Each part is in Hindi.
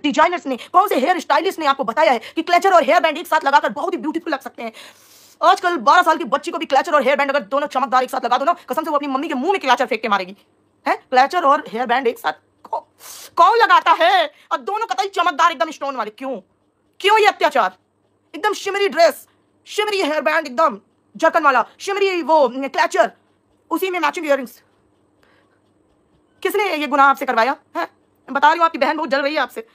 डिजाइनर्स ने, कौन से हेयर स्टाइलिस्ट ने आपको बताया है कि क्लचर और हेयर बैंड एक साथ लगाकर बहुत ही ब्यूटीफुल लग सकते हैं? आजकल 12 साल की बच्ची को भी क्लचर और हेयर बैंड अगर दोनों चमकदार एक साथ लगा दो ना, कसम से वो अपनी मम्मी के मुंह में क्लचर फेंक के मारेगी। है क्लचर और हेयर बैंड एक साथ कौन लगाता है? और दोनों कतई चमकदार एकदम स्टोन वाले। क्यों क्यों ये अत्याचार? एकदम shimmery dress, shimmery hair band, एकदम जर्कन वाला, शिमरी वो क्लचर, उसी में मैचिंग इयररिंग्स। किसने ये गुनाह आपसे करवाया है? बता रही हूँ आपकी बहन बहुत जल रही है आपसे।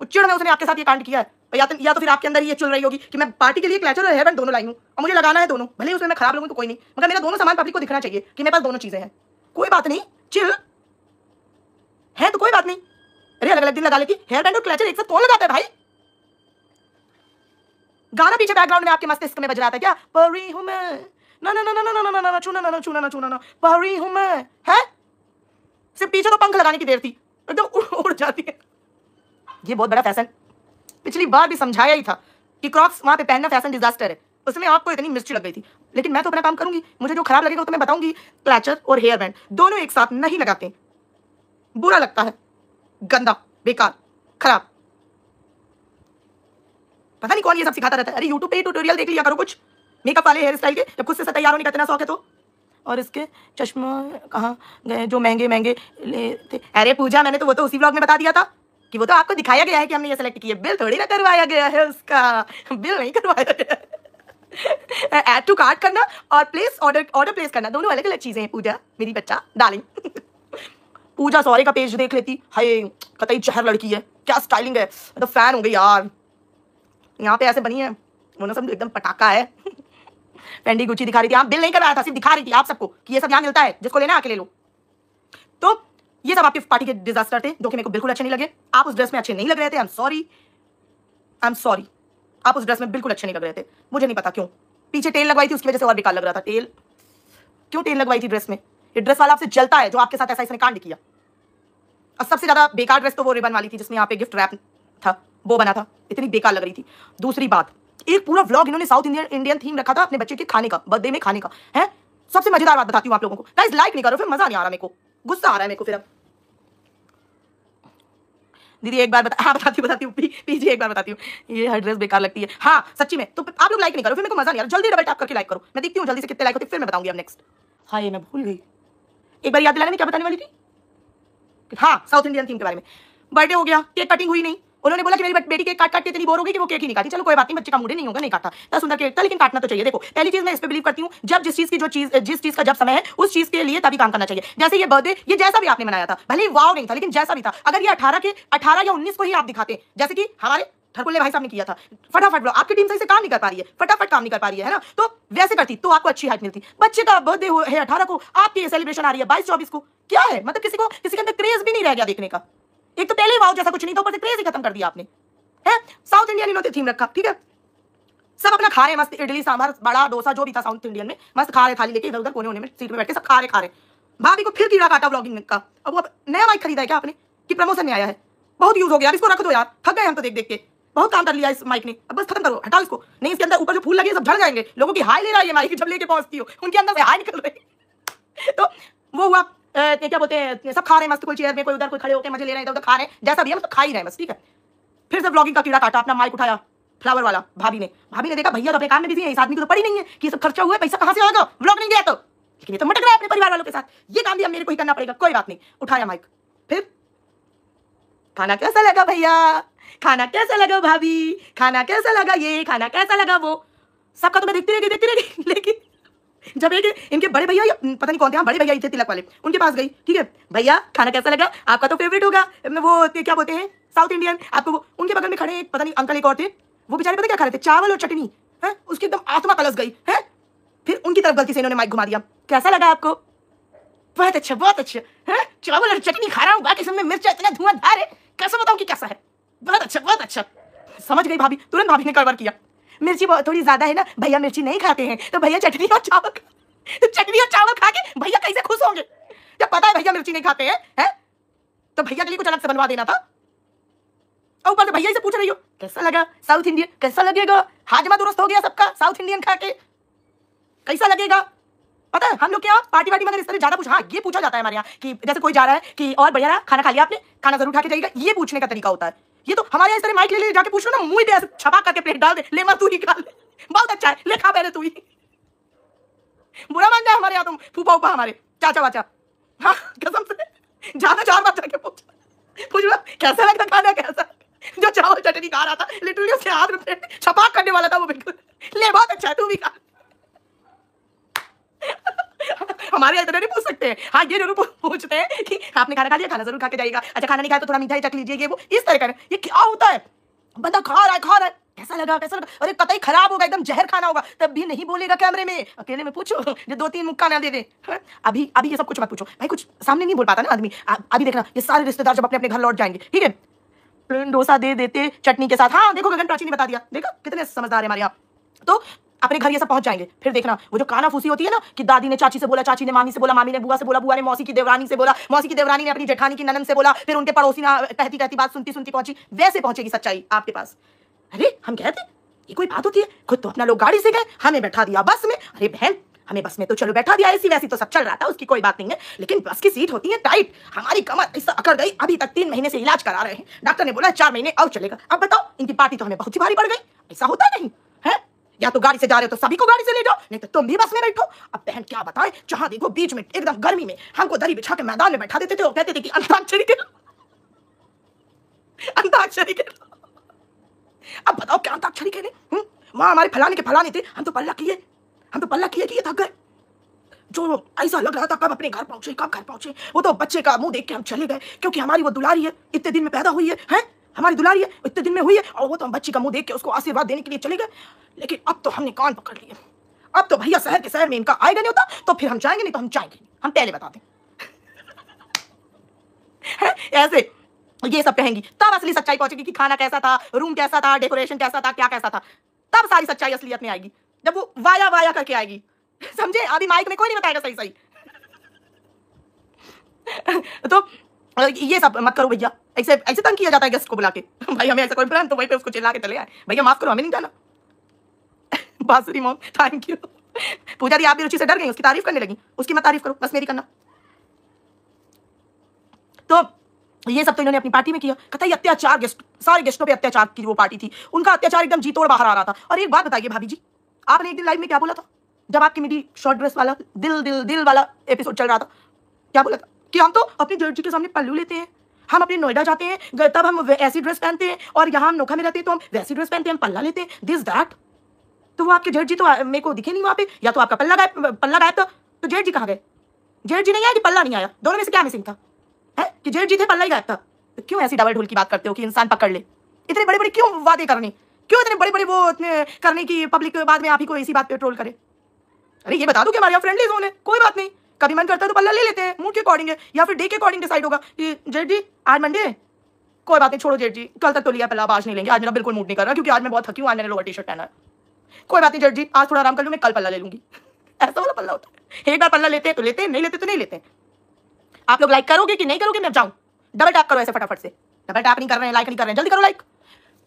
चिड़ में उसने आपके साथ ये कांड किया है। या तो फिर आपके अंदर ये चल रही होगी कि मैं पार्टी के लिए क्लचर और हेयर बैंड दोनों लाई हूँ और मुझे लगाना है दोनों, भले ही उसमें मैं खराब लगूँ तो कोई नहीं, मगर मेरा दोनों सामान पब्लिक को दिखना चाहिए कि मेरे पास दोनों चीजें हैं। कोई बात नहीं, चिल है तो कोई बात नहीं। अरे अलग अलग दिन लगा लेती, हेयर बैंड और क्लचर एक साथ कौन लगाता है भाई? गाना पीछे बैकग्राउंड में आपके मस्तिष्क में बज रहा था क्या? परी हूं मैं, ना ना ना ना ना ना ना छूना ना छूना ना छूना ना, परी हूं मैं। है सिर्फ पीछे तो पंख लगाने की देर थी, एकदम उड़ जाती है। ये बहुत बड़ा फैशन, पिछली बार भी समझाया ही था कि क्रॉक्स वहां पे पहनना फैशन डिजास्टर है, उसमें आपको इतनी मिर्ची लग गई थी। लेकिन मैं तो अपना काम करूंगी, मुझे जो खराब लगेगा तो मैं बताऊंगी। क्लचर और हेयर बैंड दोनों एक साथ नहीं लगाते, बुरा लगता है, गंदा, बेकार, खराब। पता नहीं कौन ये सब सिखाता रहता है। अरे यूट्यूब पे ट्यूटोरियल देख लिया करो कुछ मेकअप वाले हेयर स्टाइल के, जब खुद से तैयार होने का इतना शौक है तो। और इसके चश्मा कहाँ गए जो महंगे महंगे लेते? अरे पूजा, मैंने तो वो तो उसी व्लॉग में बता दिया था कि वो तो आपको दिखाया गया है कि हमने ये सेलेक्ट किया, बिल थोड़ी ना करवाया गया है उसका, बिल नहीं करवाया गया। ऐड टू कार्ट करना और प्लेस ऑर्डर प्लेस करना दोनों अलग अलग चीजें हैं पूजा, मेरी बच्चा डार्लिंग। पूजा सॉरी का पेज देख लेती, हाय कतई जहर लड़की है, क्या स्टाइलिंग है, तो फैन हो गई यार। यहाँ पे ऐसे बनी है वो सब एकदम पटाखा है। पेंडी गुच्ची दिखा रही थी, आप बिल नहीं करवाया था, सिर्फ दिखा रही थी आप सबको कि ये सब यहाँ मिलता है, जिसको लेना आके ले लो। तो ये सब आपकी पार्टी के डिजास्टर थे जो कि मेरे को बिल्कुल अच्छे नहीं लगे। आप उस ड्रेस में अच्छे नहीं लग रहे थे, आई एम सॉरी। आप उस ड्रेस में बिल्कुल अच्छे नहीं लग रहे थे। मुझे नहीं पता क्यों पीछे टेल लगवाई थी, उसकी वजह से और बेकार लग रहा था। टेल क्यों टेल लगवाई थी ड्रेस में? ये ड्रेस वाला आपसे जलता है जो आपके साथ ऐसा इसने कांड किया। और सबसे ज्यादा बेकार ड्रेस तो वो रिबन वाली थी जिसमें यहाँ पे गिफ्ट रैप था, वो बना था, इतनी बेकार लग रही थी। दूसरी बात, एक पूरा व्लॉग इन्होंने साउथ इंडियन थीम रखा था अपने बच्चे के खाने का, बर्थडे में खाने का है। सबसे मजेदार बात बताती हूँ आप लोगों को, गाइस लाइक नहीं करो फिर मजा नहीं आ रहा, मेरे को गुस्सा आ रहा है मेरे को फिर। अब दीदी एक बार हाँ बताती हूँ पीजी एक बार बताती हूँ, ये हर ड्रेस बेकार लगती है। हाँ सच्ची में, तो आप लोग लाइक नहीं करो फिर मेरे को मजा नहीं आ रहा। जल्दी डबल टैप करके लाइक करो, मैं देखती हूँ जल्दी से कितने लाइक होते, फिर मैं बताऊंगी अब नेक्स्ट। हाँ ये मैं भूल गई, एक बार याद दिलाने में क्या बताने वाली थी? हाँ साउथ इंडियन थीम के बारे में। बर्थडे हो गया, केक कटिंग हुई नहीं, उन्होंने बोला कि मेरी बेटी केक काट के इतनी बोर हो गई कि वो केक ही नहीं काटी। चलो कोई बात नहीं, बच्चे का मूड नहीं होगा, नहीं काटा, इतना सुंदर केक था लेकिन काटना तो चाहिए। देखो पहली चीज मैं इस पे बिलीव करती हूँ, जब जिस चीज का जब समय है उस चीज के लिए तभी काम करना चाहिए। जैसे ये बर्थडे, ये जैसा भी आपने मनाया था, भले ही वाव नहीं था लेकिन जैसा भी था, अगर ये 18 या 19 को ही आप दिखाते, जैसे कि हमारे ठरकुल्ले भाई साहब ने किया था, फटाफट आपकी टीम सही से काम नहीं कर पा रही है, फटाफट काम नहीं कर पा रही है ना, तो वैसे करती तो आपको अच्छी हाइट मिलती। बच्चे का बर्थडे है 18 को, आपकी सेलिब्रेशन आ रही है 22-24 को, क्या है मतलब किसी के अंदर क्रेज भी नहीं रह गया देखने का। एक तो पहले वाव जैसा कुछ नहीं था, ऊपर से क्रेज ही खत्म कर दिया आपने। है साउथ इंडियन इन्होंने थीम रखा, ठीक है, सब अपना खा रहे मस्त, इडली सांभर बड़ा डोसा जो भी था साउथ इंडियन में, मस्त खा रहे, थाली लेके इधर उधर कोने में सीट में बैठ के सब खा रहे। भाभी को फिर कीड़ा काटा व्लॉगिंग का। अब वो नया माइक खरीदा है क्या आपने कि प्रमोशन में आया है? बहुत यूज हो गया, इसको रख दो यार, थक गए हम तो देख देख के, बहुत काम कर लिया इस माइक ने, अब बस खत्म करो, हटाओ इसको। नहीं इसके अंदर ऊपर जो फूल लगे सब झड़ जाएंगे, लोगों की हाई ले रहा है ये माइक, जब लेके पहुंचती हो उनके अंदर से हाई निकल रही। तो वो हुआ क्या बोलते हैं, सब खा रहे मस्त, कोई चेयर में, कोई उधर, कोई खड़े होकर मजे ले रहे हैं, इधर उधर खा रहे हैं, जैसा भी है मतलब खा ही रहे हैं बस, ठीक है। फिर से व्लॉगिंग का कीड़ा काटा, अपना माइक उठाया फ्लावर वाला, भाभी ने देखा भैया तो अपने काम में बिजी है, इस आदमी को तो पड़ी नहीं है कि ये सब खर्चा हुआ है, पैसा कहां से आएगा व्लॉग नहीं गया तो, लेकिन ये तो मटक रहा है अपने परिवार वालों के साथ, ये काम भी अब मेरे को ही करना पड़ेगा, कोई बात नहीं। उठाया माइक, फिर खाना कैसा लगा भैया, खाना कैसा लगा भाभी, खाना कैसा लगा ये, खाना कैसा लगा वो, सबका तो मैं देखती रही। लेकिन जब एक इनके बड़े भैया, पता नहीं कौन थे, बड़े भैया थे तिलक वाले, उनके पास गई, ठीक है भैया खाना कैसा लगा, आपका तो फेवरेट होगा वो क्या बोलते हैं साउथ इंडियन, आपको वो, उनके बगल में खड़े एक पता नहीं अंकल एक और थे, वो बेचारे पता क्या खा रहे थे, चावल और चटनी है, उसकी एकदम आत्मा कलस गई है। फिर उनकी तरफ गलती से इन्होंने माइक घुमा दिया, कैसा लगा आपको? बहुत अच्छा है, चावल और चटनी खा रहा हूँ, बाकी सब में मिर्च इतना धुआंधार है, कैसे बताऊं कि कैसा है, बहुत अच्छा। समझ गई भाभी, तुरंत भाभी ने कड़वर किया, मिर्ची थोड़ी ज्यादा है ना भैया, मिर्ची नहीं खाते हैं, तो भैया चटनी और चावल खा के भैया कैसे खुश होंगे, जब पता है भैया मिर्ची नहीं खाते हैं, तो भैया के लिए कुछ अलग से बनवा देना था। और ऊपर से भैया से पूछ रही हो कैसा लगा साउथ इंडियन, कैसा लगेगा, हाजमा दुरुस्त हो गया सबका साउथ इंडियन खा के, कैसा लगेगा? पता है हम लोग क्या पार्टी वार्टी में अगर इस तरह ज्यादा पूछा, हाँ ये पूछा जाता है हमारे यहाँ कि जैसे कोई जा रहा है कि और बढ़िया रहा, खाना खा लिया आपने, खाना जरूर खा के जाइएगा, ये पूछने का तरीका होता है। ये तो हमारे इस तरह माइक ले जाके पूछ लो ना, मुंह पे ऐसे छपा करके प्लेट डाल दे, ले मां तू ही खा ले, बहुत अच्छा है, ले खा पहले तू ही। बुरा मान जाए हमारे यहाँ तुम, फूफा उपा हमारे चाचा वाचा, हाँ कसम से ज्यादा 4 बार जाके पूछ लो कैसा लगता खाना, कैसा। जो चावल चटनी खा रहा था लिटरली उसके हाथ में छपाक करने वाला था वो, बिल्कुल ले बहुत अच्छा है तू भी खा। हमारे इतना नहीं पूछ सकते हैं, हाँ ये जरूर पूछते हैं कि आपने खाना खा लिया, खाना जरूर खा के जाइएगा, अच्छा खाना नहीं खाया तो थोड़ा मीठा ही चख लीजिए, ये वो इस तरह का। ये क्या होता है, बंदा खा रहा है कैसा लगा कैसा लगा, अरे कतई खराब होगा एकदम जहर खाना होगा तब भी नहीं बोलेगा कैमरे में, अकेले में पूछो जो 2-3 मुक्का ना दे दे। अभी ये सब कुछ मत पूछो भाई, कुछ सामने नहीं बोल पाता ना आदमी। अभी देखना ये सारे रिश्तेदार जब अपने अपने घर लौट जाएंगे, ठीक है, प्लेन डोसा दे देते चटनी के साथ, हाँ देखो गगन प्राची ने बता दिया, देखो कितने समझदार है हमारे यहाँ। तो अपने घर ये सब पहुंच जाएंगे, फिर देखना वो जो काना फूसी होती है ना कि दादी ने चाची से बोला, चाची ने मामी से बोला, मामी ने बुआ से बोला, बुआ ने मौसी की देवरानी से बोला, मौसी की देवरानी ने अपनी जेठानी की ननन से बोला, फिर उनके पड़ोसी ना कहती कहती बात सुनती सुनती पहुंची, वैसे पहुंचेगी सच्चाई आपके पास। अरे हम कहते ये कोई बात होती है, खुद तो अपना लोग गाड़ी से गए, हमें बैठा दिया बस में, अरे बहन हमें बस में तो चलो बैठा दिया, ऐसी वैसी तो सब चल रहा था, उसकी कोई बात नहीं है, लेकिन बस की सीट होती है टाइट, हमारी कमर ऐसा अकड़ गई, अभी तक 3 महीने से इलाज करा रहे हैं, डॉक्टर ने बोला 4 महीने और चलेगा। अब बताओ इनकी पार्टी तो हमें बहुत ही भारी पड़ गई, ऐसा होता नहीं है, या तो गाड़ी से जा रहे हो तो सभी को गाड़ी से ले जाओ, नहीं तो तुम भी बस में बैठो। अब बहन क्या बताए, जहां देखो बीच में एकदम गर्मी में हमको दरी बिछा के मैदान में बैठा देते थे और कहते थे कि अंताक्षरी खेलो, अंताक्षरी खेलो। अब बताओ क्या अंताक्षरी खेले, वहां हमारे फलाने के फलाने थे, हम तो पल्ला किए कि ये थक गए, जो ऐसा लग रहा था कब अपने घर पहुंचे कब घर पहुंचे। वो तो बच्चे का मुंह देख के हम चले गए, क्योंकि हमारी वो दुलारी है, इतने दिन में पैदा हुई है हमारी दुलारी है, इतने दिन में हुई है, और वो तो हम बच्ची का मुंह देख के उसको आशीर्वाद देने के लिए चले गए। लेकिन अब तो हमने कान पकड़ लिए, अब तो भैया शहर के शहर में इनका आएगा नहीं होता, तो फिर हम जाएंगे नहीं तो हम जाएंगे, हम पहले बता दें। ऐसे ये सब कहेंगी तब असली सच्चाई पहुंचेगी कि खाना कैसा था, रूम कैसा था, डेकोरेशन कैसा था, क्या कैसा था, तब सारी सच्चाई असलियत में आएगी, जब वो वाया वाया करके आएगी, समझे। अभी माइक में कोई नहीं बताएगा सही सही। तो ये सब मत करो भैया, ऐसे तंग किया जाता है गेस्ट को बुला के, भाई हमें ऐसा कोई प्लान तो वहीं पे उसको चिल्ला के चले आए, भैया माफ करो हमें नहीं जाना। बांसुरी मॉम थैंक यू। पूजा दी आप भी रुचि से डर गई, उसकी तारीफ करने लगी, उसकी मत तारीफ करो बस मेरी करना। तो ये सब तो इन्होंने अपनी पार्टी में किया, कतई अत्याचार, गेस्ट सारे गेस्टों पे अत्याचार की वो पार्टी थी, उनका अत्याचार एकदम जी तोड़ बाहर आ रहा था। और एक बात बताइए भाभी जी, आपने एक दिन लाइव में क्या बोला था, जब आपकी मेरी शॉर्ट ड्रेस वाला दिल वाला एपिसोड चल रहा था, क्या बोला था कि हम तो अपनी जेठ जी के सामने पल्लू लेते हैं, हम अपने नोएडा जाते हैं तब हम ऐसी ड्रेस पहनते हैं, और यहाँ हम नोखा में रहते हैं तो हम वैसी ड्रेस पहनते हैं, हम पल्ला लेते हैं, दिस दैट। तो वो आपके जेठ जी तो मेरे को दिखे नहीं वहां पे, या तो आपका पल्ला गायब था, तो जेठ जी कहाँ गए, जेठ जी नहीं आया कि पल्ला नहीं आया, दोनों में से क्या मिसिंग था, है कि जेठ जी थे पल्ला ही गायब था। तो क्यों ऐसी डबल ढोल की बात करते हो कि इंसान पकड़ ले, इतने बड़े बड़े क्यों वादे करने, क्यों इतने बड़े बड़े वो इतने करने की पब्लिक बाद में आप ही को इसी बात पे ट्रोल करे। अरे ये बता दो कि हमारे यहाँ फ्रेंडली जोन है, कोई बात नहीं, कभी मन करता है तो पल्ला ले लेते हैं, मूड के अकॉर्डिंग है, या फिर डे के अकॉर्डिंग डिसाइड होगा कि जेठ जी आज मंडे है, कोई बात नहीं छोड़ो जेठ जी, कल तक तो लिया पल्ला, आज नहीं लेंगे, आज मेरा बिल्कुल मूड नहीं कर रहा क्योंकि आज मैं बहुत थकी हूँ, आज मैंने लोअर टी शर्ट पहना है, कोई बात नहीं जेठ जी आज थोड़ा आराम कर लूँ, मैं कल पल्ला ले लूंगी। ऐसा वाला पल्ला होता है, एक बार पल्ला लेते हैं तो लेते हैं, नहीं लेते तो नहीं लेते। आप लोग लाइक करोगे कि नहीं करोगे, मैं जाऊँ, डबल टैप करो ऐसे फटाफट से, डबल टैप नहीं कर रहे हैं, लाइक नहीं कर रहे हैं, जल्दी करो लाइक।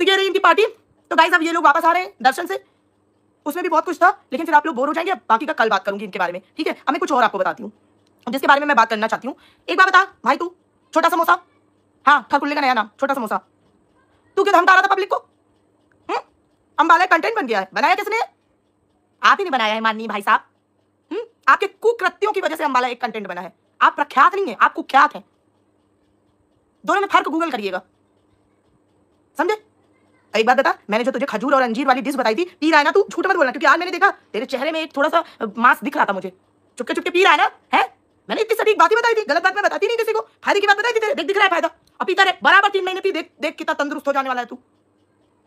तो ये रही इनकी पार्टी। तो गाइस अब ये लोग वापस आ रहे हैं दर्शन से, उसमें भी बहुत कुछ था, लेकिन फिर आप लोग बोर हो जाएंगे, बाकी का कल बात करूंगी इनके बारे में, ठीक है। अब मैं कुछ और आपको बताती हूँ जिसके बारे में मैं बात करना चाहती हूँ। एक बार बता भाई, तू छोटा समोसा, हाँ ठकुल्ले का नया नाम छोटा समोसा, तू क्यों धमका रहा था पब्लिक को, अंबाला कंटेंट बन गया है, बनाया किसने, आप ही ने बनाया है माननीय भाई साहब, आपके कुकृत्यों की वजह से अंबाला एक कंटेंट बना है, आप प्रख्यात नहीं है, आप कुख्यात हैं, दोनों में फर्क गूगल करिएगा, समझे। एक बात बता, मैंने जो तुझे खजूर और अंजीर वाली डिश बताई थी, पी रहा है ना तू, झूठ मत बोलना, क्योंकि आज मैंने देखा तेरे चेहरे में एक थोड़ा सा मांस दिख रहा था मुझे, चुपके चुपके पी रहा है ना, है मैंने इतनी सटीक बातें बताई थी, गलत बात मैं बताती नहीं किसी को, फायदे की बात बताई थी तेरे, देख दिख रहा है फायदा, अब पीता रहे बराबर 3 महीने पी, देख देख कितना तंदुरुस्त हो जाने वाला है तू।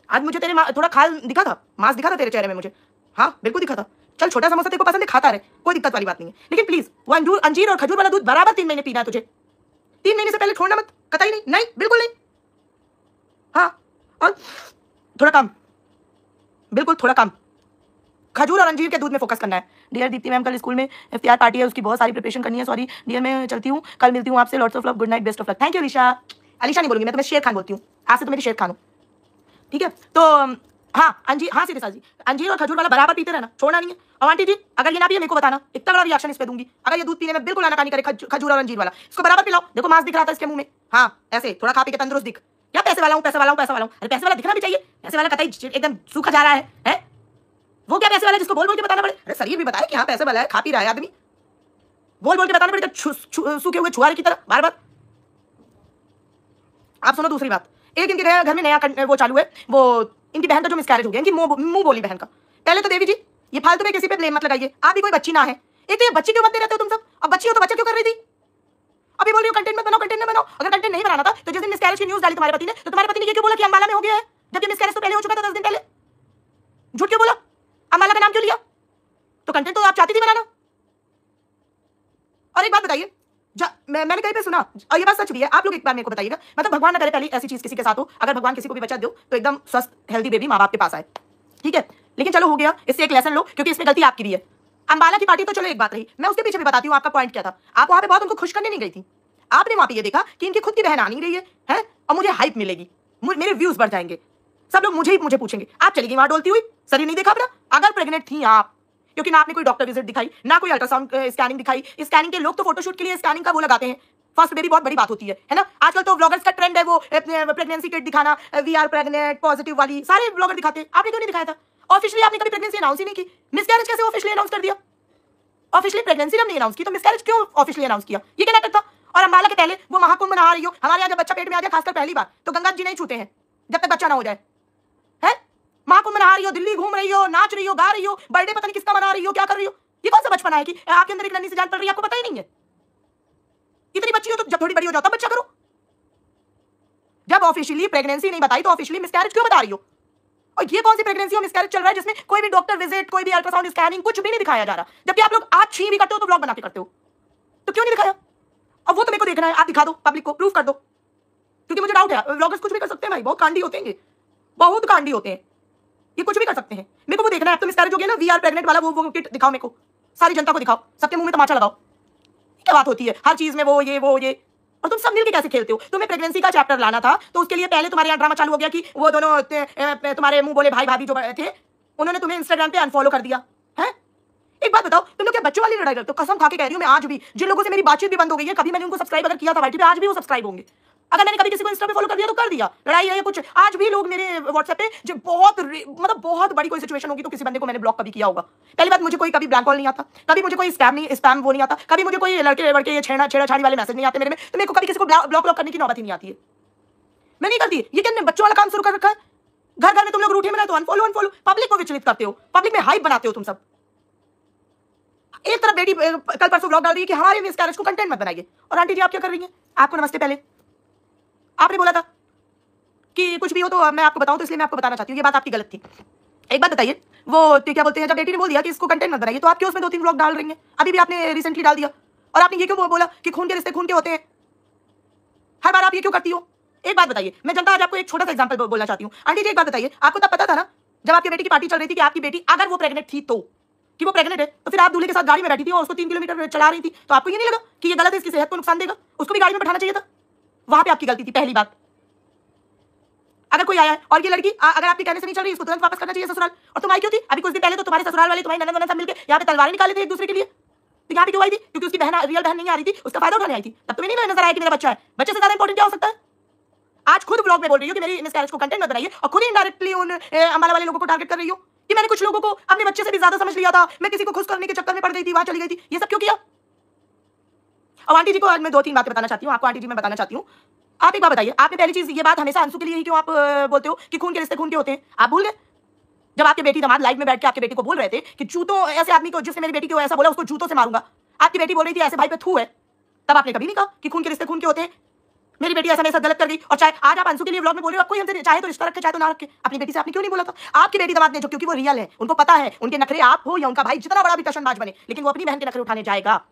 आज मुझे तेरे थोड़ा खाल दिखा था, मांस दिखा था तेरे चेहरे में मुझे, हाँ बिल्कुल दिखा था। चल छोटा समोसा तेरे को पसंद है, खाता रहे, कोई दिक्कत वाली बात नहीं है, लेकिन प्लीज वो अंजीर और खजूर वाला दूध बराबर 3 महीने पीना है तुझे, 3 महीने से पहले छोड़ना मत, कतई नहीं, नहीं बिल्कुल नहीं। हाँ और थोड़ा कम, बिल्कुल थोड़ा कम, खजूर और अंजीर के दूध में फोकस करना है। डियर दीप्ति मैम, कल स्कूल में इफ्तियार पार्टी है, उसकी बहुत सारी प्रिपरेशन करनी है, सॉरी डियर मैं चलती हूँ, कल मिलती हूँ आपसे, lots of love, good night, best of luck. Thank you Alisha, Alisha नहीं बोलूंगी मैं, तुम्हें शेर खान बोलती हूँ, आज से तो मेरी शेर खान हो, ठीक है। तो हाँ अंजीर, हाँ सीधे साजी, अंजीर और खजूर वाला बराबर पीते रहना, छोड़ना नहीं है। और आंटी जी अगर ये ना पिए मेरे को बताना, इतना बड़ा रिएक्शन इस पे दूंगी, अगर ये दूध पीने में बिल्कुल आनाकानी करे, खजूर और अंजीर वाला, इसको बराबर पिलाओ, देखो मांस दिख रहा था इसके मुंह में, हाँ ऐसे थोड़ा खा पी के तंदुरुस्त दिख, क्या पैसे वाला हूँ, पैसे वाला हूँ, पैसे वाला हूँ? अरे पैसे वाला दिखना भी चाहिए। पैसे वाला कतई एकदम सूखा जा रहा है? वो क्या पैसे वाला जिसको बोल बोल के बताना पड़े? अरे शरीर भी बताए कि हाँ पैसे वाला है, खा पी रहा है आदमी, बोल बोल के बताना पड़ेगा सूखे हुए छुआरे की तरह बार बार। आप सुनो दूसरी बात, एक इनके घर में नया वो चालू है, वो इनकी बहन का जो मिसकैरेज हो गया, इनकी मुंह बोली बहन का। पहले तो देवी जी ये फालतू में किसी पे ब्लेम मत लगाइए, आप भी कोई बच्ची ना है। एक तो ये बच्ची क्यों बनते रहते हो तुम सब? अब बच्ची हो तो बच्चा क्यों कर रही थी? अभी बोल रही हो कंटेंट मत बनाओ, कंटेंट मत बनाओ। अगर कंटेंट नहीं बनाना था तो जिस दिन मिसकैरेज की न्यूज़ डाली तुम्हारे पति ने, तो तुम्हारे पति ने ये क्यों बोला कि अंबाला में हो गया है, जबकि मिसकैरेज तो पहले हो चुका था 10 दिन पहले? झूठ क्यों बोला? अंबाला का नाम क्यों लिया? तो कंटेंट तो आप चाहती थी बनाना। और एक बात बताइए, मैंने कहीं पे सुना और ये बात सच भी है, आप लोग एक बार मेरे को बताइएगा, मतलब भगवान ना करे पहले ऐसी चीज किसी के साथ हो, अगर भगवान किसी को भी बच्चा दो तो एकदम स्वस्थ हेल्दी बेबी माँ बाप के पास आए, ठीक है? लेकिन चलो हो गया, इससे एक लेसन लो, क्योंकि इसमें गलती आपकी भी है। अंबाला की पार्टी तो चलो एक बात रही, मैं उसके पीछे भी बताती हूँ आपका पॉइंट क्या था। आप वहां पे बहुत उनको खुश करने नहीं गई थी, आपने वहां पे ये देखा कि इनकी खुद की बहन आ नहीं रही है और मुझे हाइप मिलेगी, मेरे व्यूज बढ़ जाएंगे, सब लोग मुझे पूछेंगे। आप चली गई वहां डोलती हुई, शरीर नहीं देखा अपना। अगर प्रेग्नेंट थी आप, क्योंकि ना आपने कोई डॉक्टर विजिट दिखाई, ना कोई अल्ट्रासाउंड स्कैनिंग दिखाई। स्कैनिंग के लोग तो फोटोशूट के लिए स्कैनिंग का वो लगाते हैं, फर्स्ट बेबी बहुत बड़ी बात होती है ना? आजकल तो ब्लॉगर्स का ट्रेंड है वो प्रेगनेंसी किट दिखाना, वी आर प्रेग्नेंट पॉजिटिव वाली, सारे ब्लॉगर दिखाते हैं। आपने क्यों नहीं दिखाया था? ऑफिशियली आपने कभी प्रेगनेंसी अनाउंस ही नहीं की। मिसकैरेज कैसे ऑफिशियली अनाउंस कर दिया? ऑफिशियली प्रेगनेंसी जब नहीं अनाउंस की तो मिसकैरेज क्यों ऑफिशियली अनाउंस किया? ये क्या नाटक था? और अंबाला के पहले वो महाकुंभ नहा रही हो, हमारे यहाँ जब बच्चा पेट में आ जाए खासकर पहली बार, तो गंगा जी नहीं छूते हैं जब तक बच्चा ना हो जाए, है? महाकुंभ नहा रही हो, दिल्ली घूम रही हो, नाच रही हो, गा रही हो, बर्थडे पता नहीं किसका मना रही हो, क्या कर रही हो? ये कौन सा बचपना है कि आपके अंदर एक नन्ही सी जान पड़ रही है, आपको पता ही नहीं है? इतनी बच्ची हो तो जब थोड़ी बड़ी हो जाओ तब बच्चा करो। जब ऑफिशियली प्रेगनेंसी नहीं बताई तो ऑफिशियली मिसकैरेज क्यों बता रही हो? और ये कौन सी प्रेगनेंसी और मिसकैरेज चल रहा है जिसमें कोई भी डॉक्टर विजिट, कोई भी अल्ट्रासाउंड स्कैनिंग कुछ भी नहीं दिखाया जा रहा, जबकि आप लोग आज छी भी करते हो तो ब्लॉग बना के करते हो, तो क्यों नहीं दिखाया? अब वो तो मेरे को देखना है, आप दिखा दो, पब्लिक को प्रूफ कर दो, क्योंकि मुझे डाउट है ब्लॉगर्स कुछ भी कर सकते हैं भाई, बहुत कांडी होते हैं, बहुत कांडी होते हैं, ये कुछ भी कर सकते हैं। मेरे को वो देखना है। अब तो मिसकैरेज हो गया ना, वी आर प्रेग्नेंट वाला वो किट दिखाओ मेरे को, सारी जनता को दिखाओ, सबके मुंह में तमाचा लगाओ। क्या बात होती है हर चीज में वो ये, और तुम सब मिलके कैसे खेलते हो? तुम्हें प्रेगनेंसी का चैप्टर लाना था तो उसके लिए पहले तुम्हारे यहाँ ड्रामा चालू हो गया कि वो दोनों तुम्हारे मुंह बोले भाई भाभी जो थे उन्होंने तुम्हें इंस्टाग्राम पे अनफॉलो कर दिया है। एक बात बताओ, तुम लोग क्या बच्चों वाली लड़ाई करते हो? कसम खा के कह रही हूँ मैं, आज भी जिन लोगों से मेरी बातचीत भी बंद हो गई है, कभी मैंने उनको सब्सक्राइब अगर किया था वाईटी पे, आज भी वो सब्सक्राइब होंगे। अगर मैंने कभी किसी को इंस्टा पे फॉलो कर दिया तो कर दिया, लड़ाई है या कुछ, आज भी लोग मेरे व्हाट्सएप पे जो बहुत बड़ी कोई सिचुएशन होगी तो किसी बंदे को मैंने ब्लॉक कभी किया होगा। पहली बात, मुझे कोई कभी ब्लैंक कॉल नहीं आता, कभी मुझे कोई स्पैम वो नहीं आता, कभी मुझे कोई लड़के छेड़छाड़ी वाले मैसेज नहीं आते मेरे में, तो मेरे को कभी किसी को ब्लॉक करने की नौबत ही नहीं आती है। मैं नहीं करती। ये क्या बच्चों वाला काम शुरू कर रखा है? घर घर में तुम लोग रूठे में तो अनफॉलो पब्लिक को विचलित करते हो, पब्लिक में हाइप बनाते हो तुम सब। एक तरफ बेटी कल परसों ब्लॉग डाल रही है कि हमारे मिसकैरेज को कंटेंट मत बनाइए, और आंटी जी आप क्या कर रही हैं? आपको नमस्ते, पहले आपने बोला था कि कुछ भी हो तो मैं आपको बताऊं, तो इसलिए मैं आपको बताना चाहती हूँ, ये बात आपकी गलत थी। एक बात बताइए, वो क्या बोलते हैं, जब बेटी ने बोल दिया कि इसको कंटेंट मत बनाइए तो आप क्यों उसमें 2-3 व्लॉग डाल रही हैं? अभी भी आपने रिसेंटली डाल दिया, और आपने ये क्यों बोला कि खून के रिश्ते खून के होते हैं? हर बार आप ये क्यों करती हो? एक बात बताइए, मैं जनता आज आपको एक छोटा सा एग्जाम्पल बोलना चाहती हूँ। आंटी जी एक बात बताइए, आपको तब पता था ना जब आपकी बेटी की पार्टी चल रही थी कि आपकी बेटी अगर वो प्रेग्नेंट थी तो, कि वो प्रेग्नेंट है, तो फिर आप दूल्हे के साथ गाड़ी में बैठी थी और उसको 3 किलोमीटर चला रही थी, तो आपको ये नहीं लगा कि ये गलत है, इसकी सेहत को नुकसान देगा, उसको भी गाड़ी में बैठाना चाहिए था? वहां पे आपकी गलती थी। पहली बात, अगर कोई आया है और ये लड़की अगर आपके कहने से नहीं चल रही, इसको तुरंत वापस करना चाहिए ससुराल। और तुम आई क्यों थी? अभी कुछ दिन पहले तो तुम्हारे ससुराल वाले, तुम्हारी ननद सब मिलकर यहाँ पे तलवारें निकाले थे एक दूसरे के लिए, तो यहाँ पे क्यों आई थी? क्योंकि उसकी बहन, रियल बहन नहीं आ रही थी, उसका फायदा उठाने आई थी। तब तुम्हें नहीं नजर आया कि मेरा बच्चा है? बच्चे से ज्यादा इंपॉर्टेंट क्या हो सकता है? आज खुद ब्लॉग में बोल रही हो कि मेरी मिसकैरेज को कंटेंट मत बनाइए, और खुद ही इनडायरेक्टली उन अंबाला वाले लोगों को टारगेट कर रही हो कि मैंने कुछ लोगों को अपने बच्चे से भी ज्यादा समझ लिया था, मैं किसी को खुश करने के चक्कर में पड़ गई थी, वहां चली गई थी। ये सब क्यों किया? और आंटी जी को आज मैं 2-3 बातें बताना चाहती हूँ आपको। आंटी जी मैं बताना चाहती हूँ, आप एक बात बताइए, आपने पहली चीज ये बात हमेशा अंशु के लिए ही क्यों आप बोलते हो कि खून के रिश्ते खून के होते हैं? आप भूल गए जब आपके बेटी दामाद लाइव में बैठ के आपके बेटी को बोल रहे थे कि जूतों, ऐसे आदमी को जिसने मेरी बेटी को ऐसा बोला उसको जूतों से मारूंगा, आपकी बेटी बोल रही थी ऐसे भाई पे थू है, तब आपने कभी नहीं कहा कि खून के रिश्ते खून के होते हैं, मेरी बेटी ऐसा मेरे साथ गलत कर गई। और चाहे आज आप अंशु के लिए व्लॉग में बोल रहे हो, आप कोई हमसे चाहे तो रिश्ता रखे चाहे तो ना रखे, अपनी बेटी से आपने क्यों नहीं बोला था? आपकी बेटी दामाद ने जो, क्योंकि वो रियल है, उनको पता है उनके नखरे आप हो या उनका भाई जितना बड़ा भी टशनबाज बने, लेकिन वो अपनी बहन के नखरे उठाने जाएगा,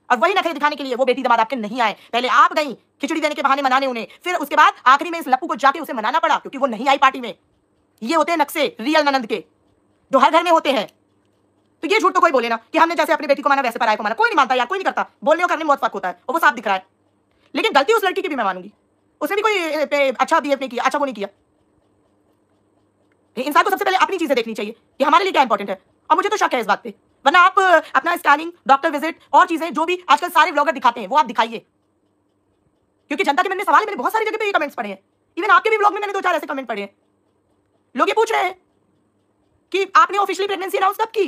और वही नखरे दिखाने के लिए वो बेटी दामाद आपके नहीं आए। पहले आप गई खिचड़ी देने के बहाने मनाने उन्हें, फिर उसके बाद आखिरी में इस लप्पू को जाके उसे मनाना पड़ा क्योंकि वो नहीं आई पार्टी में। ये होते हैं नक्शे रियल ननद के, जो हर घर में होते हैं। तो ये झूठ तो कोई बोले ना कि हमने जैसे अपनी बेटी को माना वैसे पराये को माना, कोई नहीं मानता यार, कोई नहीं करता। बोलने और करने में बहुत फर्क होता है, और वो साफ दिख रहा है। लेकिन गलती उस लड़की की भी मैं मानूंगी, उसने भी कोई अच्छा बिहेव नहीं किया, अच्छा वो नहीं किया। इंसान को सबसे पहले अपनी चीजें देखनी चाहिए कि हमारे लिए क्या इंपॉर्टेंट है, और मुझे तो शक है इस बात पे। वरना आप अपना स्कैनिंग, डॉक्टर विजिट और चीजें जो भी आजकल सारे ब्लॉगर दिखाते हैं वो आप दिखाइए, क्योंकि जनता के मन में सवाल है। मैंने बहुत सारी जगह पे ये कमेंट्स पढ़े हैं, इवन आपके भी ब्लॉग में मैंने 2-4 ऐसे कमेंट पढ़े हैं, लोग ये पूछ रहे हैं कि आपने ऑफिशियली प्रेगनेंसी अनाउंस कब की,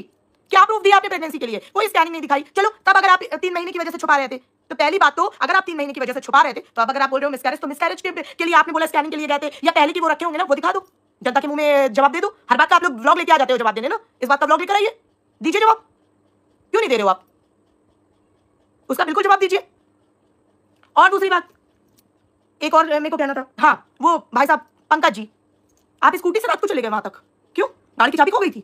क्या प्रूफ दिया आपने प्रेगनेंसी के लिए, कोई स्कैनिंग नहीं दिखाई। चलो तब अगर आप 3 महीने की वजह से छुपा रहे थे, तो पहली बात तो अगर आप 3 महीने की वजह से छुपा रहे थे, तो अब अगर आप बोल रहे हो मिसकैरेज, तो मिसकैरेज के लिए आपने बोला स्कैनिंग के लिए गए थे, या पहले की वो रखे होंगे ना, वो दिखा दो, जनता के मुंह में जवाब दे दो। हर बात का आप लोग व्लॉग लेके आ जाते हो जवाब देने ना, इस बात का व्लॉग लेकर आइए, दीजिए जवाब, क्यों नहीं दे रहे हो आप, उसका बिल्कुल जवाब दीजिए। और दूसरी बात, एक और मेरे को कहना था, हाँ वो भाई साहब पंकज जी, आप स्कूटी से रात को चले गए वहां तक, क्यों, गाड़ी की चाबी खो गई थी,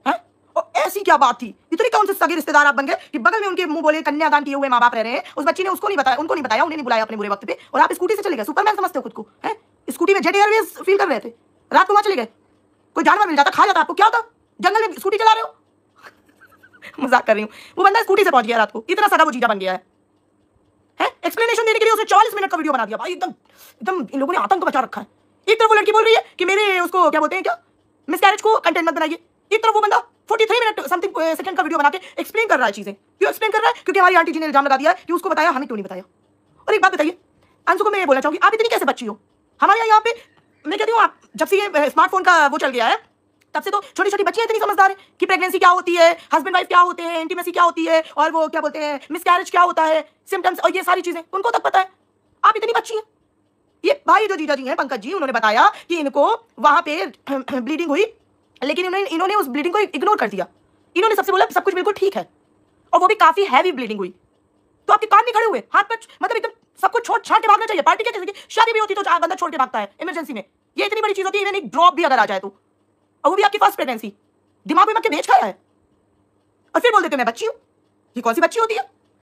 हैं? और ऐसी क्या बात थी, इतने कौन से सगे रिश्तेदार आप बन गए कि बगल में उनके मुंह बोले कन्यादान किए हुए माँ बाप रह रहे हैं, उस बच्ची ने उसको नहीं बताया, उनको नहीं बताया, उन्हें नहीं बुलाया अपने बुरे वक्त पे, और आप स्कूटी से चले गए, सुपरमैन समझते हो खुद को, हैं? स्कूटी में जेट एयरवेज फील कर रहे थे, रात को वहां चले गए, कोई जानवर मिल जाता खा जाता आपको, क्या होता, जंगल में स्कूटी चला रहे हो। मजाक कर रही हूँ, वो बंदा स्कूटी से पहुंच गया रात को, इतना सगा वो जीजा बन गया है, एक्सप्लेनेशन देने के लिए उसने 40 मिनट का वीडियो बना दिया भाई, एकदम एकदम इन लोगों ने आतंक बचा रखा है। एक तरफ वो लड़की बोल रही है कि मेरे उसको क्या बोलते हैं, क्या मिसकैरेज को कंटेंट मत बनाइए, एक तरफ वो बंदा 43 मिनट समथिंग सेकंड का वीडियो बना के एक्सप्लेन कर रहा है चीजें। क्यों एक्सप्लेन कर रहा है, क्योंकि हमारी आंटी जी ने इल्जाम लगा दिया है कि उसको बताया, हमें क्यों नहीं बताया। और एक बात बताइए, अंशु को मैं ये बोलना चाहूंगी, आप इतनी कैसे बच्ची हो, हमारे यहाँ पे मैं कहती हूँ, आप जब से ये स्मार्टफोन का वो चल गया है, तब से तो छोटी छोटी बच्चियां इतनी समझदार है कि प्रेगनेंसी क्या होती है, हस्बैंड वाइफ क्या होते हैं, इंटीमेसी क्या होती है, और वो क्या बोलते हैं मिसकैरेज क्या होता है, सिम्टम्स, और ये सारी चीजें उनको तक पता है। आप इतनी बच्ची हैं। ये भाई जो जीजा जी हैं पंकज जी, उन्होंने बताया कि इनको वहां पे ब्लीडिंग हुई, लेकिन इन्होंने उस ब्लीडिंग को इग्नोर कर दिया। इन्होंने सबसे बोला सब कुछ बिल्कुल ठीक है, और वो भी काफी हैवी ब्लीडिंग हुई। तो आपके कान नहीं खड़े हुए, हाथ पर मतलब एकदम सब कुछ छोड़ छाड़ के भागना चाहिए। पार्टी क्या, किसी की शादी भी होती तो बंदा छोड़ के भागता है इमरजेंसी में, ये इतनी बड़ी चीज होती है, इवन एक ड्रॉप भी अगर आ जाए तो, और वो भी आपकी फर्स्ट प्रेगनेंसी, दिमाग में मत के भेज खाया है, और फिर बोल देते मैं बच्ची हूं। ये कौन सी बच्ची होती है?